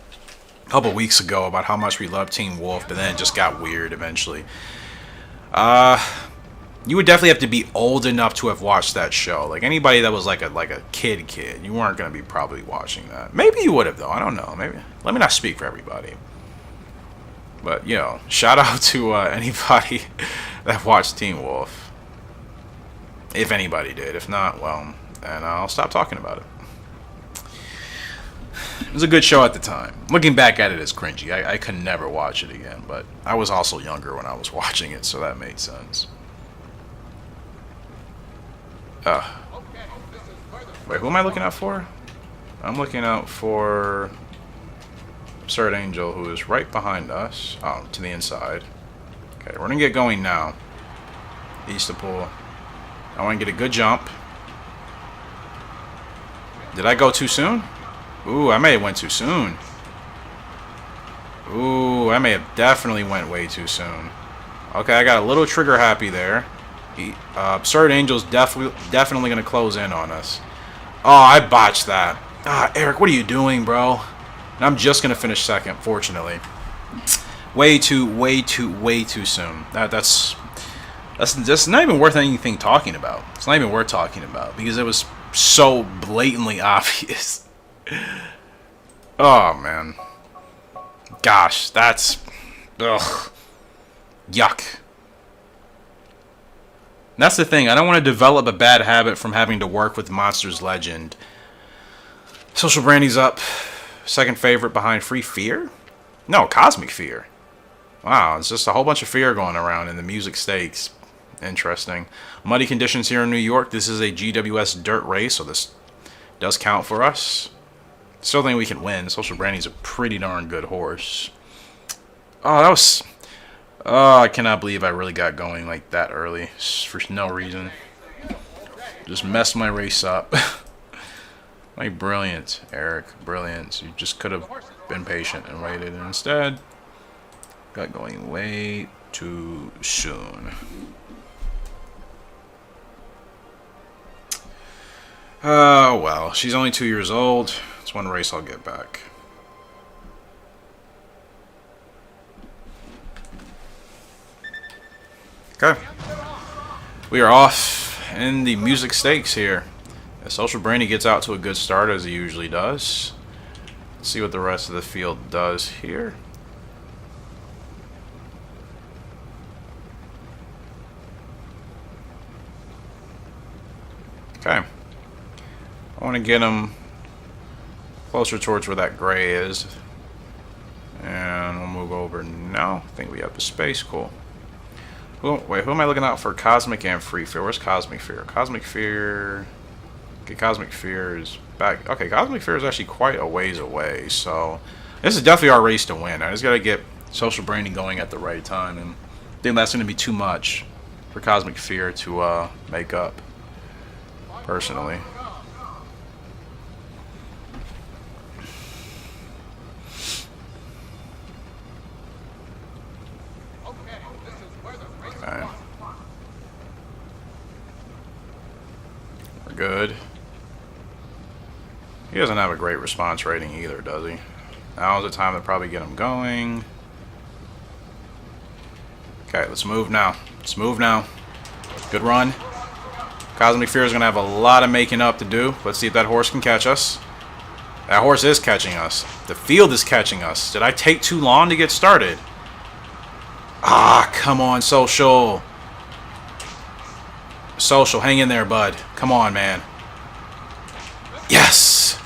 a couple weeks ago about how much we loved Teen Wolf, but then it just got weird eventually. You would definitely have to be old enough to have watched that show. Like anybody that was like a kid, you weren't gonna be probably watching that. Maybe you would have though. I don't know. Maybe. Let me not speak for everybody. But you know, shout out to anybody that watched Teen Wolf. If anybody did. If not, well, and I'll stop talking about it. It was a good show at the time. Looking back at it as cringy. I could never watch it again. But I was also younger when I was watching it, so that made sense. Wait, who am I looking out for? I'm looking out for Absurd Angel, who is right behind us. Oh, to the inside. Okay, we're gonna get going now. East to pull. I want to get a good jump. Did I go too soon? Ooh, I may have went too soon. Ooh, I may have definitely went way too soon. Okay, I got a little trigger happy there. Absurd Angel's definitely going to close in on us. Oh, I botched that. Ah, Eric, what are you doing, bro? And I'm just going to finish second, fortunately. Way too soon. That's just not even worth anything talking about. It's not even worth talking about because it was so blatantly obvious. Oh, man. Gosh, that's... Ugh. Yuck. That's the thing. I don't want to develop a bad habit from having to work with Monsters Legend. Social Brandy's up. Second favorite behind Free Fear? No, Cosmic Fear. Wow, it's just a whole bunch of fear going around in the music stakes. Interesting. Muddy conditions here in New York. This is a GWS dirt race, so this does count for us. Still think we can win. Social Brandy's a pretty darn good horse. Oh, that was... Oh, I cannot believe I really got going like that early for no reason. Just messed my race up. Like, brilliant, Eric. Brilliant. You just could have been patient and waited. And instead, got going way too soon. Oh, well. She's only 2 years old. It's one race I'll get back. Okay. We are off in the music stakes here. As Social Brandy gets out to a good start as he usually does. Let's see what the rest of the field does here. Okay. I want to get him closer towards where that gray is. And we'll move over now. I think we have the space. Cool. Wait, who am I looking out for? Cosmic and Free Fear. Where's Cosmic Fear? Cosmic Fear... Okay, Cosmic Fear is back. Okay, Cosmic Fear is actually quite a ways away, so... This is definitely our race to win. I just gotta get Social Brandy going at the right time, and I think that's gonna be too much for Cosmic Fear to make up, personally. good. He doesn't have a great response rating either, does he? Now's the time to probably get him going. Okay, let's move now. Let's move now. Good run. Cosmic Fear is going to have a lot of making up to do. Let's see if that horse can catch us. That horse is catching us. The field is catching us. Did I take too long to get started? Ah, come on, Social. Social, hang in there, bud. Come on, man. Yes!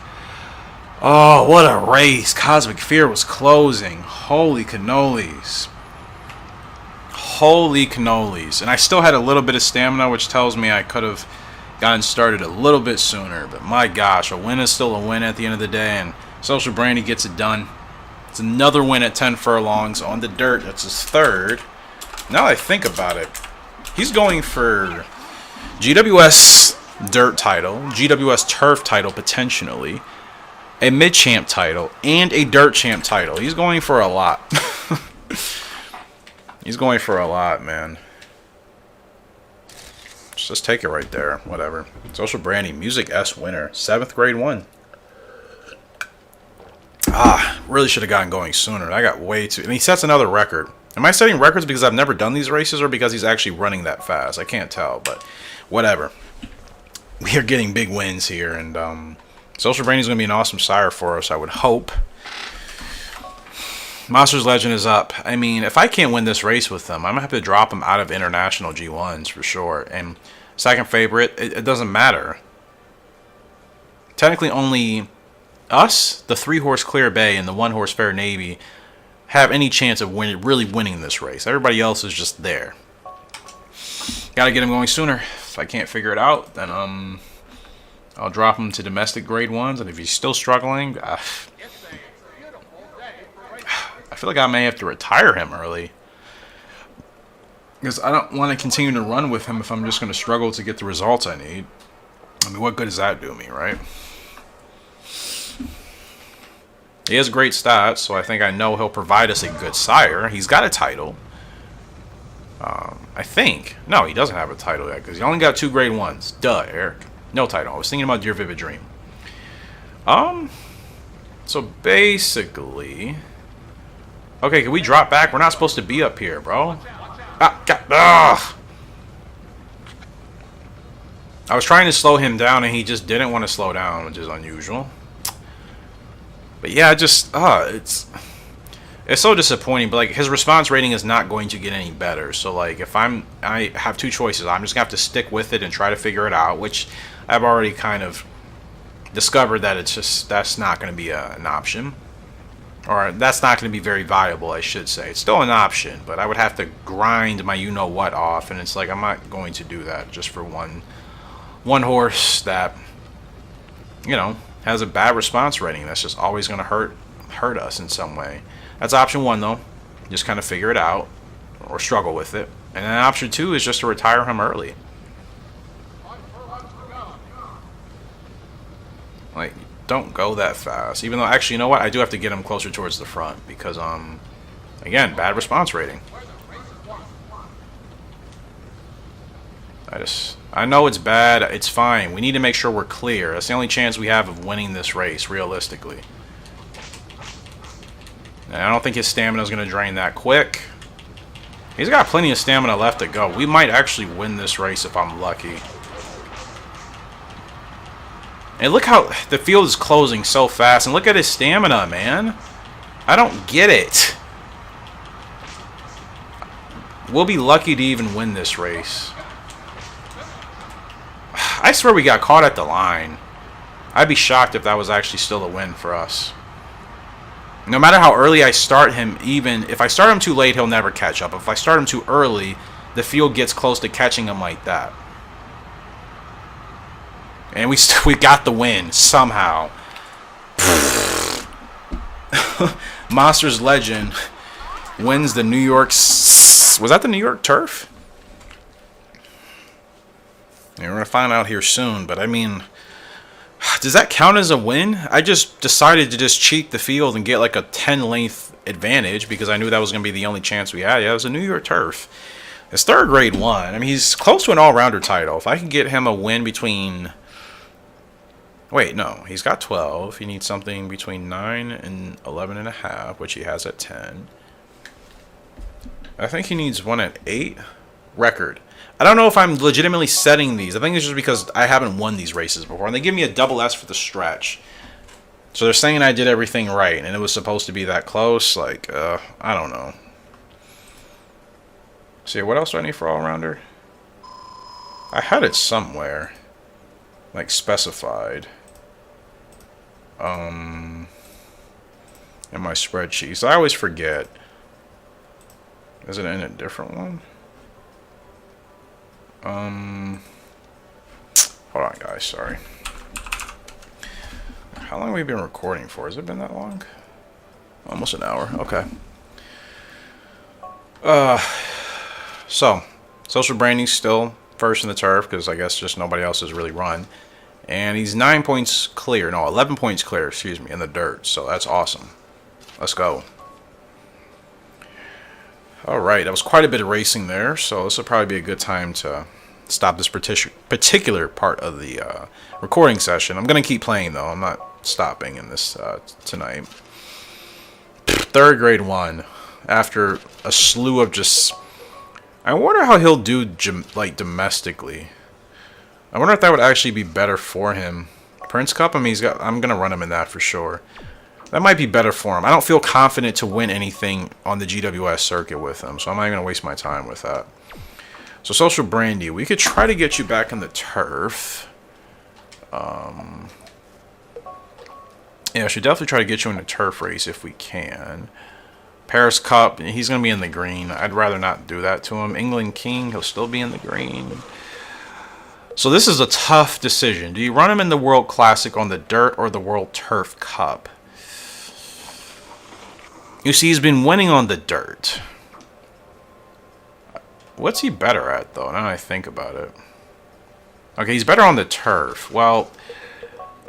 Oh, what a race. Cosmic Fear was closing. Holy cannolis. Holy cannolis. And I still had a little bit of stamina, which tells me I could have gotten started a little bit sooner. But my gosh, a win is still a win at the end of the day. And Social Brandy gets it done. It's another win at 10 furlongs on the dirt. That's his third. Now that I think about it, he's going for GWS dirt title, GWS turf title potentially, a mid-champ title, and a dirt champ title. He's going for a lot. He's going for a lot, man. Just take it right there. Whatever. Social Brandy, Music S winner. 7th grade 1. Ah, really should have gotten going sooner. I got way too... And he sets another record. Am I setting records because I've never done these races or because he's actually running that fast? I can't tell, but whatever. We are getting big wins here, and Social Brandy's going to be an awesome sire for us, I would hope. Monsters Legend is up. I mean, if I can't win this race with them, I'm going to have to drop him out of international G1s for sure. And second favorite, it doesn't matter. Technically, only us, the 3-horse Clear Bay, and the 1-horse Fair Navy have any chance of really winning this race. Everybody else is just there. Got to get him going sooner. If I can't figure it out, then I'll drop him to domestic grade 1s. And if he's still struggling... I feel like I may have to retire him early. Because I don't want to continue to run with him if I'm just going to struggle to get the results I need. I mean, what good does that do me, right? He has great stats, so I think I know he'll provide us a good sire. He's got a title. I think. No, he doesn't have a title yet, because he only got 2 grade 1s. Duh, Eric. No title. I was thinking about Dear Vivid Dream. So basically... Okay, can we drop back? We're not supposed to be up here, bro. Ah, God. Ugh. I was trying to slow him down, and he just didn't want to slow down, which is unusual. But yeah, it's so disappointing. But like, his response rating is not going to get any better. So like, if I have 2 choices, I'm just gonna have to stick with it and try to figure it out, which I've already kind of discovered that that's not going to be an option. Or that's not going to be very viable, I should say. It's still an option, but I would have to grind my you-know-what off, and it's like I'm not going to do that just for one horse that, you know, has a bad response rating. That's just always going to hurt us in some way. That's option 1, though. Just kind of figure it out or struggle with it. And then option 2 is just to retire him early. Like, don't go that fast. Even though, actually, you know what? I do have to get him closer towards the front because, again, bad response rating. I know it's bad. It's fine. We need to make sure we're clear. That's the only chance we have of winning this race, realistically. And I don't think his stamina is going to drain that quick. He's got plenty of stamina left to go. We might actually win this race if I'm lucky. And look how the field is closing so fast. And look at his stamina, man. I don't get it. We'll be lucky to even win this race. I swear we got caught at the line. I'd be shocked if that was actually still a win for us. No matter how early I start him, even if I start him too late, he'll never catch up. If I start him too early, the field gets close to catching him like that. And we got the win somehow. Monsters Legend wins the New York... Was that the New York Turf? Yeah, we're going to find out here soon. But I mean, does that count as a win? I just decided to just cheat the field and get like a 10-length advantage because I knew that was going to be the only chance we had. Yeah, it was a New York Turf. It's 3rd grade 1. I mean, he's close to an all-rounder title. If I can get him a win between Wait, no. He's got 12. He needs something between 9 and 11 and a half, which he has at 10. I think he needs one at 8. Record. I don't know if I'm legitimately setting these. I think it's just because I haven't won these races before. And they give me a double S for the stretch. So they're saying I did everything right. And it was supposed to be that close. Like, I don't know. See, what else do I need for all-rounder? I had it somewhere. Like, specified. In my spreadsheets. I always forget. Is it in a different one? Hold on, guys. Sorry. How long have we been recording for? Has it been that long? Almost an hour. Okay. So, social branding's still first in the turf because I guess just nobody else has really run. And he's 9 points clear. No, 11 points clear, excuse me, in the dirt. So that's awesome. Let's go. Alright, that was quite a bit of racing there. So this will probably be a good time to stop this particular part of the recording session. I'm going to keep playing, though. I'm not stopping in this tonight. Third grade 1. After a slew of just... I wonder how he'll do like domestically. I wonder if that would actually be better for him. Prince Cup, I mean, I'm gonna run him in that for sure. That might be better for him. I don't feel confident to win anything on the GWS circuit with him, so I'm not gonna waste my time with that. So social brandy, we could try to get you back in the turf. Yeah, I should definitely try to get you in the turf race if we can. Paris Cup, he's going to be in the green. I'd rather not do that to him. England King, he'll still be in the green. So this is a tough decision. Do you run him in the World Classic on the dirt or the World Turf Cup? You see, he's been winning on the dirt. What's he better at, though, now that I think about it? Okay, he's better on the turf. Well...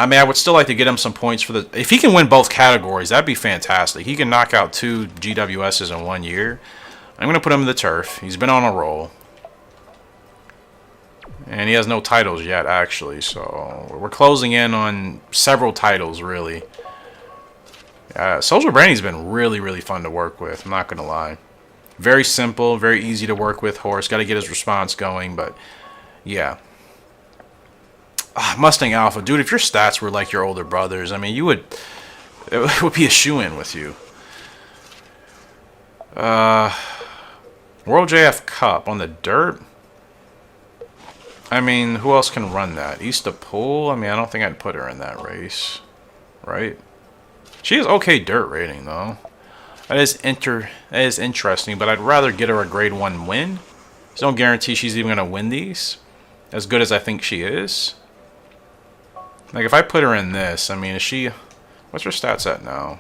I mean, I would still like to get him some points for the... If he can win both categories, that'd be fantastic. He can knock out 2 GWSs in 1 year. I'm going to put him in the turf. He's been on a roll. And he has no titles yet, actually. So, we're closing in on several titles, really. Social Brandy's been really, really fun to work with. I'm not going to lie. Very simple, very easy to work with horse. Got to get his response going, but... Yeah. Mustang Alpha, dude, if your stats were like your older brothers, I mean, it would be a shoo-in with you. World JF Cup on the dirt? I mean, who else can run that? Easter Pool? I mean, I don't think I'd put her in that race. Right? She has okay dirt rating, though. That is interesting, but I'd rather get her a grade 1 win. There's no guarantee she's even going to win these. As good as I think she is. Like, if I put her in this, I mean, is she... What's her stats at now?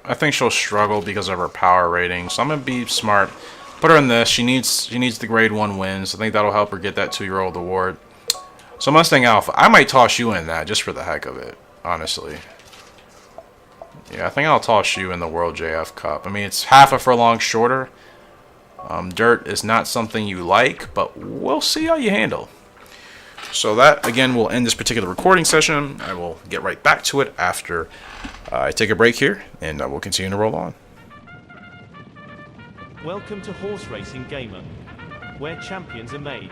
I think she'll struggle because of her power rating. So I'm going to be smart. Put her in this. She needs the grade 1 wins. I think that'll help her get that 2-year-old award. So Mustang Alpha. I might toss you in that just for the heck of it, honestly. Yeah, I think I'll toss you in the World JF Cup. I mean, it's half a furlong shorter. Dirt is not something you like, but we'll see how you handle. So that, again, will end this particular recording session. I will get right back to it after I take a break here, and we'll continue to roll on. Welcome to Horse Racing Gamer, where champions are made.